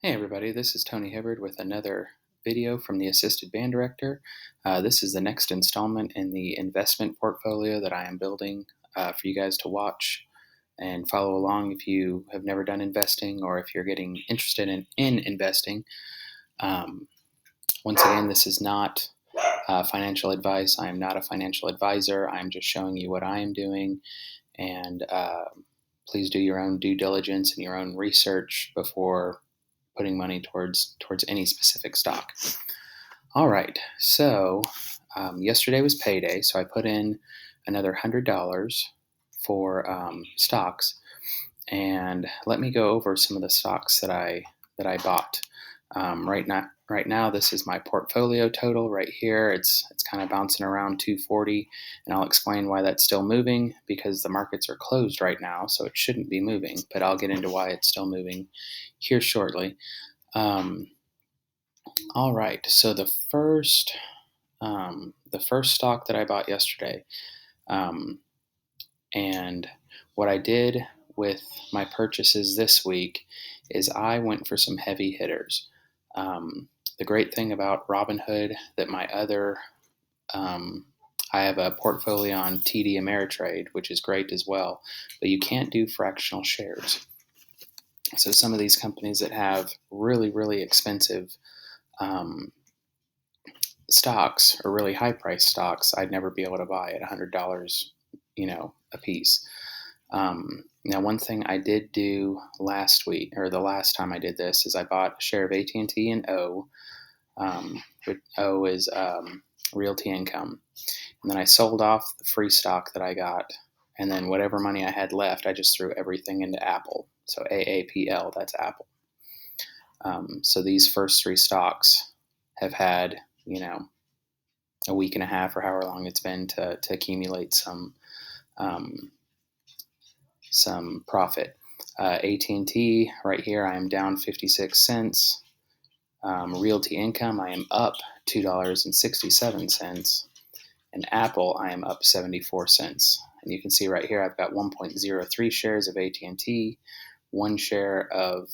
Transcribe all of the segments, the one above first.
Hey everybody, this is Tony Hibbard with another video from the Assisted Band Director. This is the next installment in the investment portfolio that I am building for you guys to watch and follow along if you have never done investing or if you're getting interested in investing. Um, Once again, this is not financial advice. I am not a financial advisor. I'm just showing you what I am doing, and please do your own due diligence and your own research before putting money towards any specific stock. All right, so yesterday was payday, so I put in another $100 for stocks, and let me go over some of the stocks that I bought. Right now, this is my portfolio total right here. It's kind of bouncing around 240, and I'll explain why that's still moving because the markets are closed right now, so it shouldn't be moving. But I'll get into why it's still moving here shortly. Um, all right, so the first stock that I bought yesterday, um, and what I did with my purchases this week is I went for some heavy hitters. The great thing about Robinhood that um, I have a portfolio on TD Ameritrade, which is great as well, but you can't do fractional shares. So some of these companies that have really, really expensive um, stocks or really high price stocks, I'd never be able to buy at $100, a piece. Now, one thing I did do last week, or the last time I did this, is I bought a share of AT&T and O. Which O is Realty Income, and then I sold off the free stock that I got, and then whatever money I had left, I just threw everything into Apple. So AAPL, that's Apple. So these first three stocks have had, a week and a half or however long it's been to accumulate some profit. AT&T right here, I am down 56 cents. Realty Income, I am up $2.67. And Apple, I am up 74 cents. And you can see right here, I've got 1.03 shares of AT&T, one share of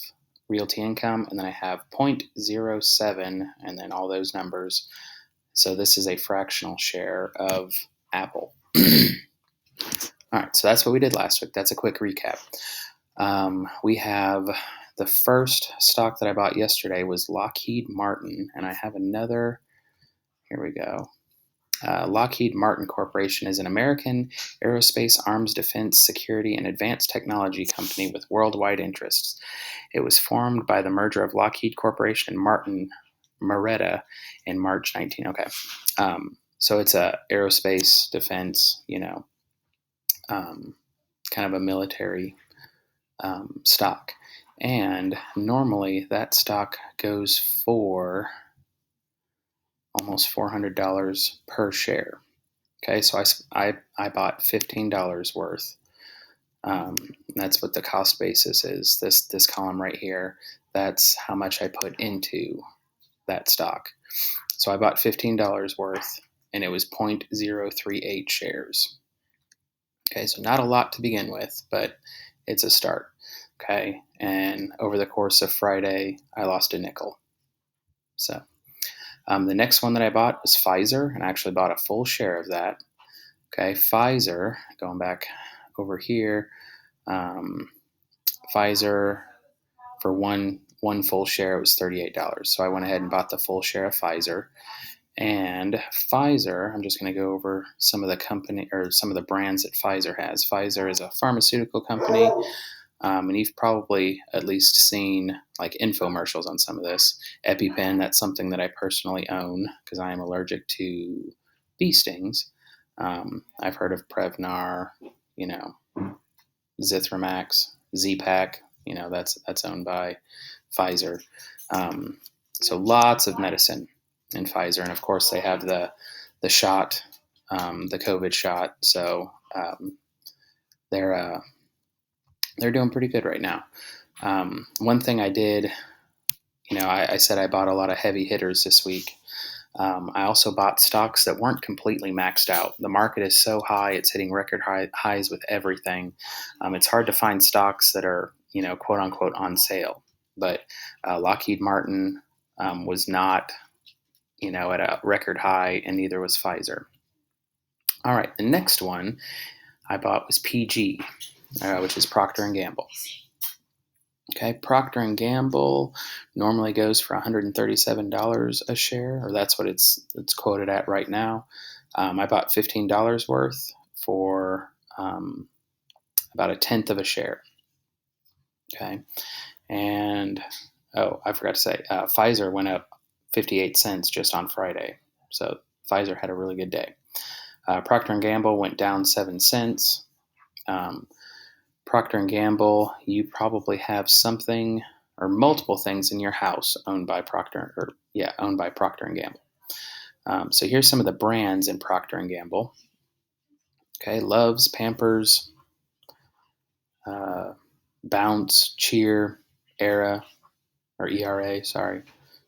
Realty Income, and then I have 0.07, and then all those numbers. So this is a fractional share of Apple. All right, so that's what we did last week. That's a quick recap. We have the first stock that I bought yesterday was Lockheed Martin, and I have another. Here we go. Lockheed Martin Corporation is an American aerospace, arms, defense, security, and advanced technology company with worldwide interests. It was formed by the merger of Lockheed Corporation and Martin Marietta in March 19. Okay, so it's a aerospace, defense, kind of a military stock, and normally that stock goes for almost $400 per share. Okay, so I bought $15 worth. That's what the cost basis is. This column right here, that's how much I put into that stock. So I bought $15 worth, and it was 0.038 shares. Okay, so not a lot to begin with, but it's a start. Okay, and over the course of Friday, I lost a nickel. So the next one that I bought was Pfizer, and I actually bought a full share of that. Okay, Pfizer, going back over here, Pfizer for one full share, it was $38. So I went ahead and bought the full share of Pfizer. And Pfizer, I'm just going to go over some of the company or some of the brands that Pfizer has. Pfizer is a pharmaceutical company. And you've probably at least seen like infomercials on some of this. EpiPen, that's something that I personally own because I am allergic to bee stings. I've heard of Prevnar, Zithromax, Z-Pak, that's owned by Pfizer. So lots of medicine in Pfizer. And of course they have the shot, the COVID shot. So they're doing pretty good right now. One thing I did, I said I bought a lot of heavy hitters this week. I also bought stocks that weren't completely maxed out. The market is so high, it's hitting record highs with everything. It's hard to find stocks that are, quote unquote, on sale. but Lockheed Martin was not, at a record high, and neither was Pfizer. All right, the next one I bought was PG, which is Procter and Gamble. Okay, Procter and Gamble normally goes for $137 a share, or that's what it's quoted at right now. I bought $15 worth for about a tenth of a share. Okay, and I forgot to say, Pfizer went up 58 cents just on Friday, so Pfizer had a really good day. Procter and Gamble went down 7 cents. Procter & Gamble, you probably have something or multiple things in your house owned by Procter & Gamble. So here's some of the brands in Procter & Gamble. Okay, Love's, Pampers, Bounce, Cheer, ERA,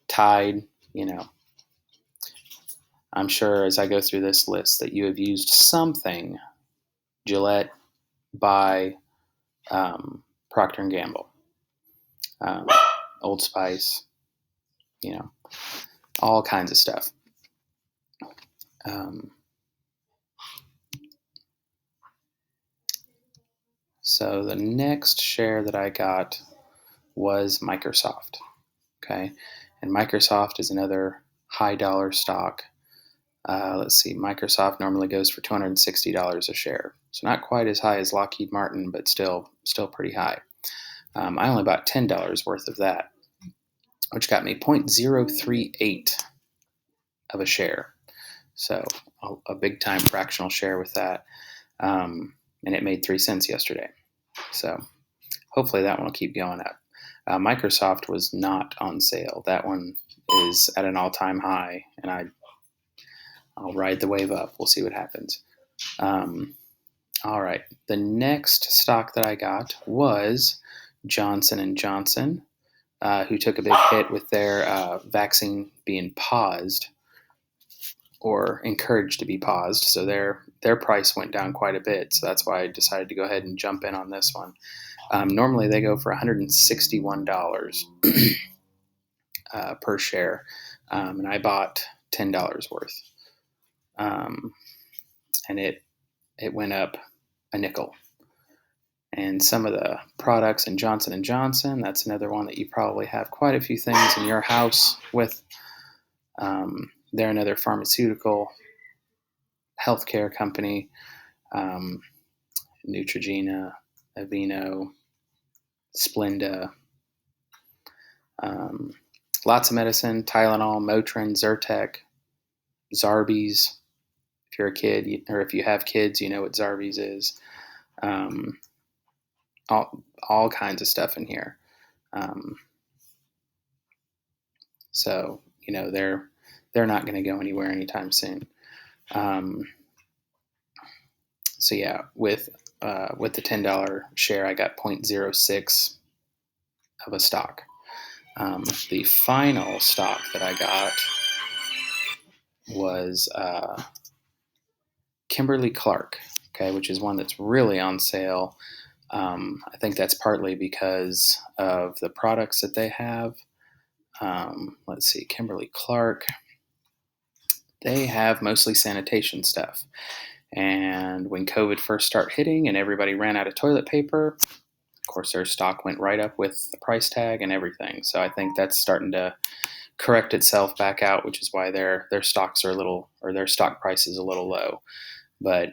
Tide. I'm sure as I go through this list that you have used something Gillette by Procter & Gamble, Old Spice, all kinds of stuff. So the next share that I got was Microsoft. Okay, and Microsoft is another high dollar stock. Let's see, Microsoft normally goes for $260 a share. So not quite as high as Lockheed Martin, but still pretty high. I only bought $10 worth of that, which got me 0.038 of a share. So a big time fractional share with that. And it made 3 cents yesterday. So hopefully that one will keep going up. Microsoft was not on sale. That one is at an all-time high, and I'll ride the wave up. We'll see what happens. All right. The next stock that I got was Johnson & Johnson, who took a big hit with their vaccine being paused or encouraged to be paused. So their price went down quite a bit. So that's why I decided to go ahead and jump in on this one. Normally they go for $161 per share, and I bought $10 worth. And it went up a nickel. And some of the products in Johnson & Johnson, that's another one that you probably have quite a few things in your house with. They're another pharmaceutical healthcare company. Neutrogena, Aveeno, Splenda, lots of medicine, Tylenol, Motrin, Zyrtec, Zarbee's. If you're a kid, or if you have kids, you know what Zarbee's is. All kinds of stuff in here. So they're not going to go anywhere anytime soon. So yeah, with the $10 share, I got 0.06 of a stock. The final stock that I got was Kimberly-Clark, okay, which is one that's really on sale. I think that's partly because of the products that they have. Let's see, Kimberly-Clark, they have mostly sanitation stuff. And when COVID first started hitting and everybody ran out of toilet paper, of course, their stock went right up with the price tag and everything. So I think that's starting to correct itself back out, which is why their stocks are their stock price is a little low. But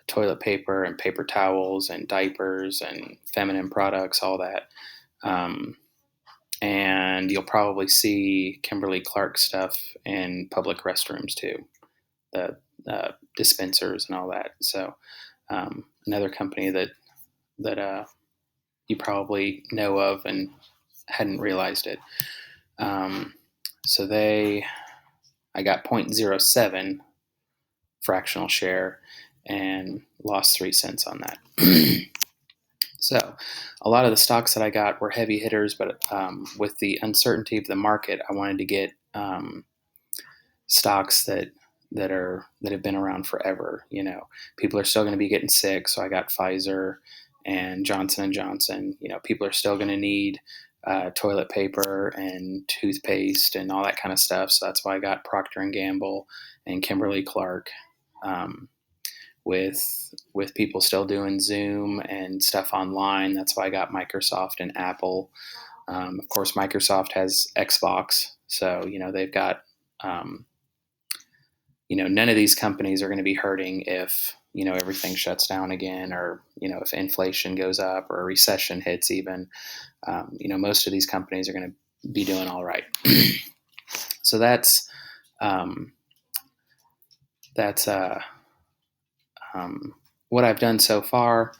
toilet paper and paper towels and diapers and feminine products, all that. And you'll probably see Kimberly-Clark stuff in public restrooms too, the dispensers and all that. So another company that you probably know of and hadn't realized it. So I got 0.07 fractional share and lost 3 cents on that. So a lot of the stocks that I got were heavy hitters, but with the uncertainty of the market, I wanted to get stocks that have been around forever. People are still going to be getting sick, so I got Pfizer and Johnson & Johnson. People are still going to need toilet paper and toothpaste and all that kind of stuff. So that's why I got Procter & Gamble and Kimberly-Clark. With people still doing Zoom and stuff online, that's why I got Microsoft and Apple. Of course, Microsoft has Xbox, so they've got none of these companies are going to be hurting if everything shuts down again, or if inflation goes up or a recession hits even. Most of these companies are going to be doing all right. So that's what I've done so far.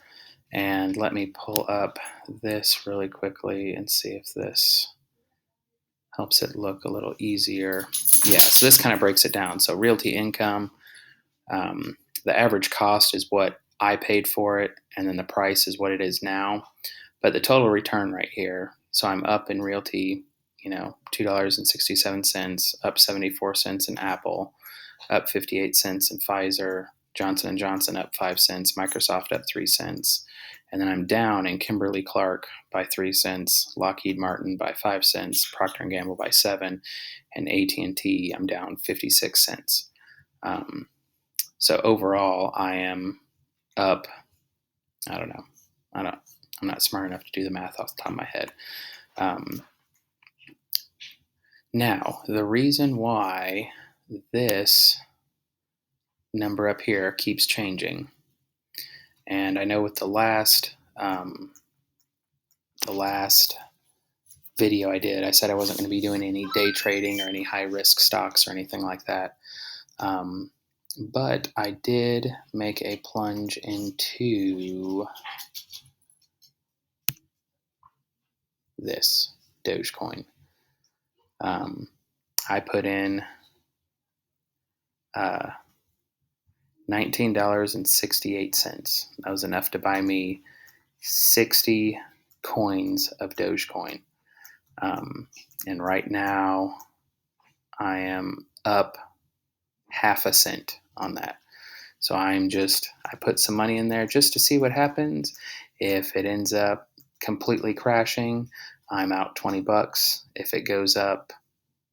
And let me pull up this really quickly and see if this helps it look a little easier. Yeah, so this kind of breaks it down. So realty income, the average cost is what I paid for it, and then the price is what it is now. But the total return right here, so I'm up in realty, $2.67, up 74 cents in Apple, up 58 cents in Pfizer, Johnson & Johnson up 5 cents, Microsoft up 3 cents. And then I'm down in Kimberly-Clark by 3 cents, Lockheed Martin by 5 cents, Procter & Gamble by 7, and AT&T I'm down 56 cents. So overall, I am up, I don't know, I'm not smart enough to do the math off the top of my head. Now, the reason why this number up here keeps changing, and I know with the last video I did, I said I wasn't going to be doing any day trading or any high risk stocks or anything like that. But I did make a plunge into this Doge Coin. I put in $19.68. That was enough to buy me 60 coins of Dogecoin. And right now I am up half a cent on that. So I put some money in there just to see what happens. If it ends up completely crashing, I'm out $20. If it goes up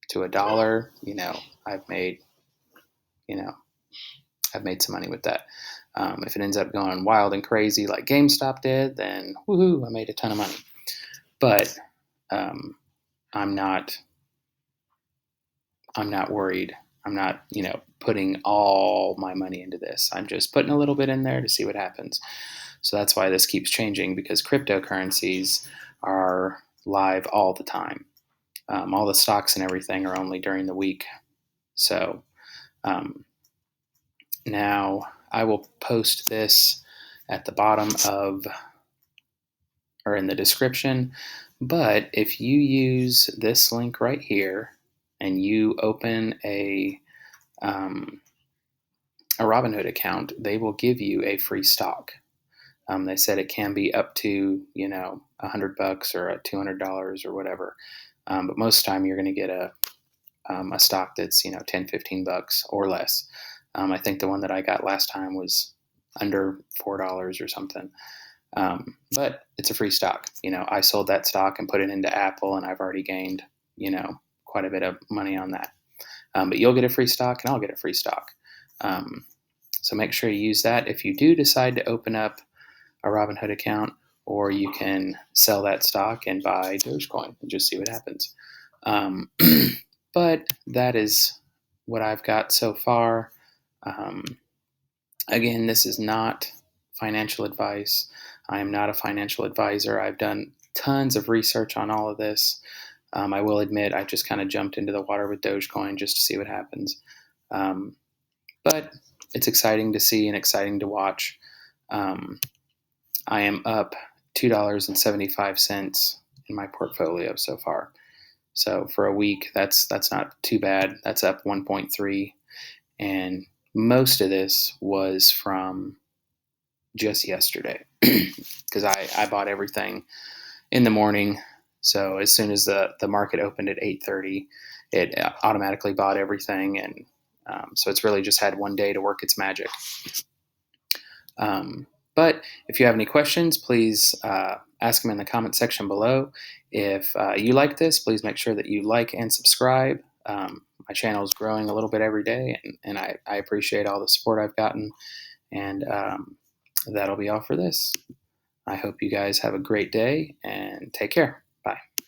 to $1, I've made some money with that. If it ends up going wild and crazy like GameStop did, then woohoo, I made a ton of money. But I'm not worried. I'm not, putting all my money into this. I'm just putting a little bit in there to see what happens. So that's why this keeps changing, because cryptocurrencies are live all the time. All the stocks and everything are only during the week. So now I will post this at the bottom or in the description. But if you use this link right here and you open a Robinhood account, they will give you a free stock. They said it can be up to $100 or $200 or whatever, but most of the time you're going to get a stock that's $10-15 or less. I think the one that I got last time was under $4 or something. But it's a free stock. I sold that stock and put it into Apple, and I've already gained quite a bit of money on that. But you'll get a free stock, and I'll get a free stock. So make sure you use that if you do decide to open up a Robinhood account, or you can sell that stock and buy Dogecoin and just see what happens. But that is what I've got so far. Again, this is not financial advice. I am not a financial advisor. I've done tons of research on all of this. I will admit I just kind of jumped into the water with Dogecoin just to see what happens. But it's exciting to see and exciting to watch. I am up $2.75 in my portfolio so far. So for a week, that's not too bad. That's up 1.3, and most of this was from just yesterday, because I bought everything in the morning. So as soon as the market opened at 8:30, it automatically bought everything, and so it's really just had one day to work its magic. But if you have any questions, please ask them in the comment section below. If you like this, please make sure that you like and subscribe. My channel is growing a little bit every day, and I appreciate all the support I've gotten. And that'll be all for this. I hope you guys have a great day and take care.